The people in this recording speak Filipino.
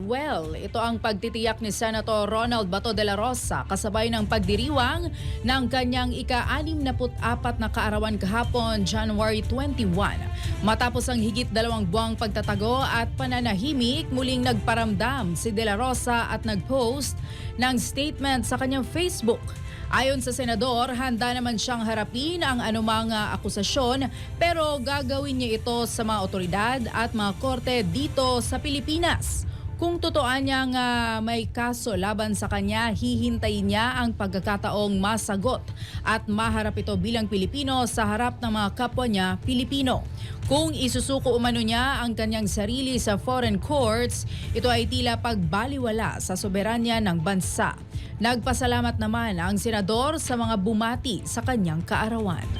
well. Ito ang pagtitiyak ni Senator Ronald Bato de la Rosa kasabay ng pagdiriwang ng kanyang ika-64 na kaarawan kahapon, January 21. Matapos ang higit 2 buwang pagtatago at pananahimik, muling nagparamdam si de la Rosa at nagpost ng statement sa kanyang Facebook. Ayon sa senador, handa naman siyang harapin ang anumang akusasyon pero gagawin niya ito sa mga otoridad at mga korte dito sa Pilipinas. Kung totoo niyang may kaso laban sa kanya, hihintayin niya ang pagkakataong masagot at maharap ito bilang Pilipino sa harap ng mga kapwa niya Pilipino. Kung isusuko umano niya ang kanyang sarili sa foreign courts, ito ay tila pagbaliwala sa soberanya ng bansa. Nagpasalamat naman ang senador sa mga bumati sa kanyang kaarawan.